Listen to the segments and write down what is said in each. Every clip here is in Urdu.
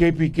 KPK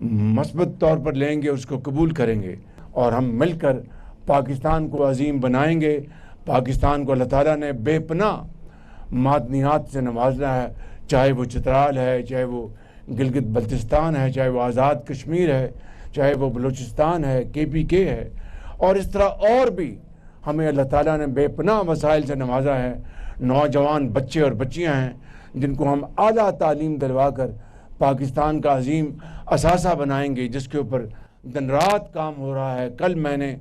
مثبت طور پر لیں گے، اس کو قبول کریں گے اور ہم مل کر پاکستان کو عظیم بنائیں گے۔ پاکستان کو اللہ تعالیٰ نے بے پناہ معدنیات سے نوازنا ہے، چاہے وہ چترال ہے، چاہے وہ گلگت بلتستان ہے، چاہے وہ آزاد کشمیر ہے، چاہے وہ بلوچستان ہے، KPK ہے، اور اس طرح اور بھی ہمیں اللہ تعالیٰ نے بے پناہ وسائل سے نوازا ہے۔ نوجوان بچے اور بچیاں ہیں جن کو ہم اعلیٰ تعلیم دلوا کر پاکستان کا عظیم اثاثہ بنائیں گے، جس کے اوپر دن رات کام ہو رہا ہے۔ کل میں نے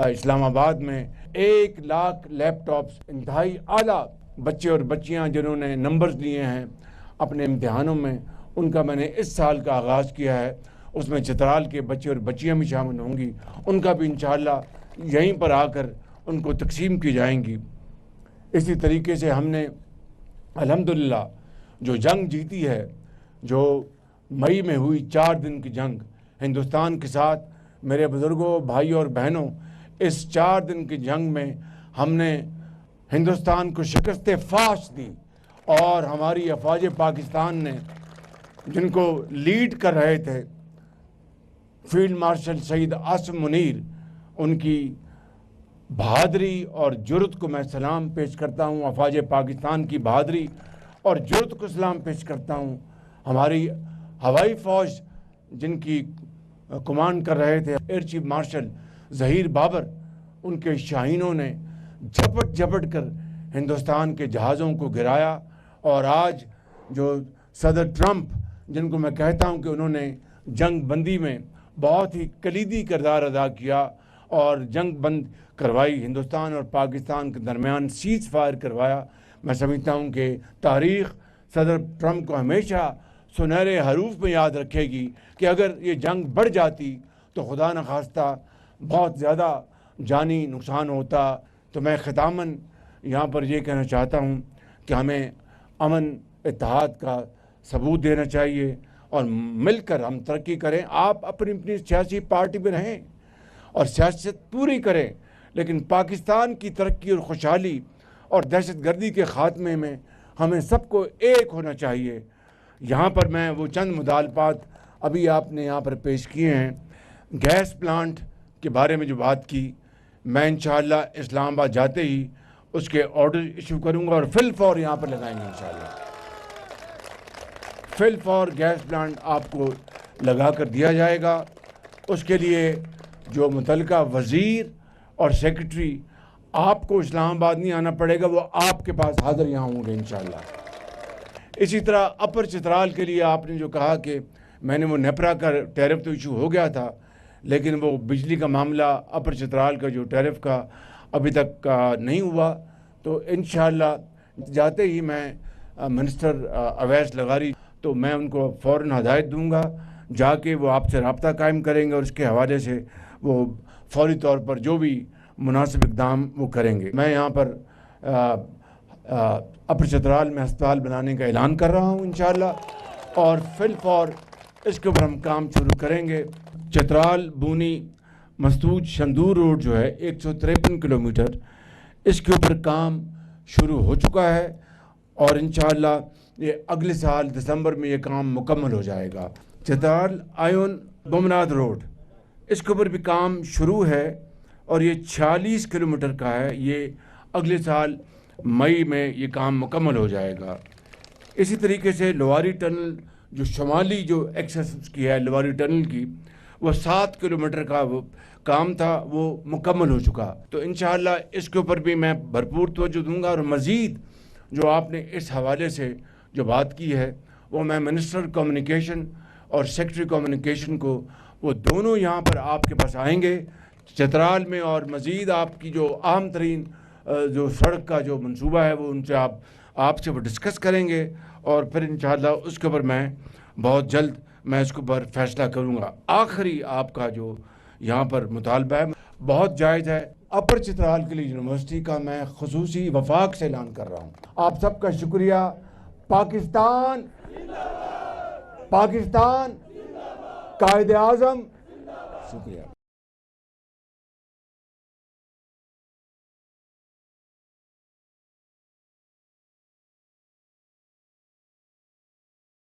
اسلام آباد میں 1 لاکھ لیپ ٹاپس انتہائی اعلیٰ بچے اور بچیاں جنہوں نے نمبرز لیے ہیں اپنے امتحانوں میں، ان کا میں نے اس سال کا آغاز کیا ہے۔ اس میں چترال کے بچے اور بچیاں بھی شامل ہوں گی، ان کا بھی انشاءاللہ یہیں پر آ کر ان کو تقسیم کی جائیں گی۔ اسی طریقے سے ہم نے الحمدللہ جو جنگ جیتی ہے، جو مئی میں ہوئی 4 دن کی جنگ ہندوستان کے ساتھ، میرے بزرگوں، بھائیوں اور بہنوں، اس 4 دن کی جنگ میں ہم نے ہندوستان کو شکست فاش دی، اور ہماری افواج پاکستان نے، جن کو لیڈ کر رہے تھے فیلڈ مارشل سید عاصم منیر، ان کی بہادری اور جرأت کو میں سلام پیش کرتا ہوں۔ افواج پاکستان کی بہادری اور جرأت کو سلام پیش کرتا ہوں۔ ہماری ہوائی فوج جن کی کمانڈ کر رہے تھے air chief marshal Zaheer Babar, ان کے شاہینوں نے جھپٹ جھپٹ کر ہندوستان کے جہازوں کو گرایا، اور آج جو صدر ٹرمپ، جن کو میں کہتا ہوں کہ انہوں نے جنگ بندی میں بہت ہی کلیدی کردار ادا کیا اور جنگ بند کروائی، ہندوستان اور پاکستان کے درمیان سیز فائر کروایا، میں سمجھتا ہوں کہ تاریخ صدر ٹرمپ کو ہمیشہ سنہرے حروف میں یاد رکھے گی کہ اگر یہ جنگ بڑھ جاتی تو خدا نخواستہ بہت زیادہ جانی نقصان ہوتا۔ تو میں ختاماً یہاں پر یہ کہنا چاہتا ہوں کہ ہمیں امن اتحاد کا ثبوت دینا چاہیے اور مل کر ہم ترقی کریں۔ آپ اپنی اپنی سیاسی پارٹی میں رہیں اور سیاست پوری کریں، لیکن پاکستان کی ترقی اور خوشحالی اور دہشت گردی کے خاتمے میں ہمیں سب کو ایک ہونا چاہیے۔ یہاں پر میں وہ چند مطالبات ابھی آپ نے یہاں پر پیش کیے ہیں، گیس پلانٹ کے بارے میں جو بات کی، میں انشاءاللہ اسلام آباد جاتے ہی اس کے آرڈر ایشو کروں گا اور فی الفور یہاں پر لگائیں گے انشاءاللہ۔ فی الفور گیس پلانٹ آپ کو لگا کر دیا جائے گا۔ اس کے لیے جو متعلقہ وزیر اور سیکرٹری، آپ کو اسلام آباد نہیں آنا پڑے گا، وہ آپ کے پاس حاضر یہاں ہوں گے انشاءاللہ۔ اسی طرح اپر چترال کے لیے آپ نے جو کہا کہ میں نے وہ نیپرا کا ٹیرف تو ایشو ہو گیا تھا، لیکن وہ بجلی کا معاملہ اپر چترال کا جو ٹیرف کا ابھی تک نہیں ہوا، تو انشاءاللہ جاتے ہی میں منسٹر اویس لغاری، تو میں ان کو فوراً ہدایت دوں گا، جا کے وہ آپ سے رابطہ قائم کریں گے اور اس کے حوالے سے وہ فوری طور پر جو بھی مناسب اقدام وہ کریں گے۔ میں یہاں پر اپر چترال میں ہسپتال بنانے کا اعلان کر رہا ہوں انشاءاللہ، اور فی الفور اس کے اوپر ہم کام شروع کریں گے۔ چترال بونی مسدود شندور روڈ جو ہے 153 کلومیٹر، اس کے اوپر کام شروع ہو چکا ہے، اور انشاءاللہ یہ اگلے سال دسمبر میں یہ کام مکمل ہو جائے گا۔ چترال آئون بمناد روڈ، اس کے اوپر بھی کام شروع ہے، اور یہ 46 کلومیٹر کا ہے، یہ اگلے سال مئی میں یہ کام مکمل ہو جائے گا۔ اسی طریقے سے لواری ٹنل جو شمالی جو ایکسس کی ہے لواری ٹنل کی، وہ 7 کلومیٹر کا وہ کام تھا، وہ مکمل ہو چکا۔ تو انشاءاللہ اس کے اوپر بھی میں بھرپور توجہ دوں گا، اور مزید جو آپ نے اس حوالے سے جو بات کی ہے وہ میں منسٹر کمیونیکیشن اور سیکرٹری کمیونیکیشن کو، وہ دونوں یہاں پر آپ کے پاس آئیں گے چترال میں، اور مزید آپ کی جو اہم ترین جو سڑک کا جو منصوبہ ہے وہ ان سے آپ سے وہ ڈسکس کریں گے، اور پھر انشاءاللہ اس کے اوپر میں بہت جلد میں اس کے اوپر فیصلہ کروں گا۔ آخری آپ کا جو یہاں پر مطالبہ ہے بہت جائز ہے۔ اپر چترال کے لیے یونیورسٹی کا میں خصوصی وفاق سے اعلان کر رہا ہوں۔ آپ سب کا شکریہ۔ پاکستان قائد اعظم، شکریہ۔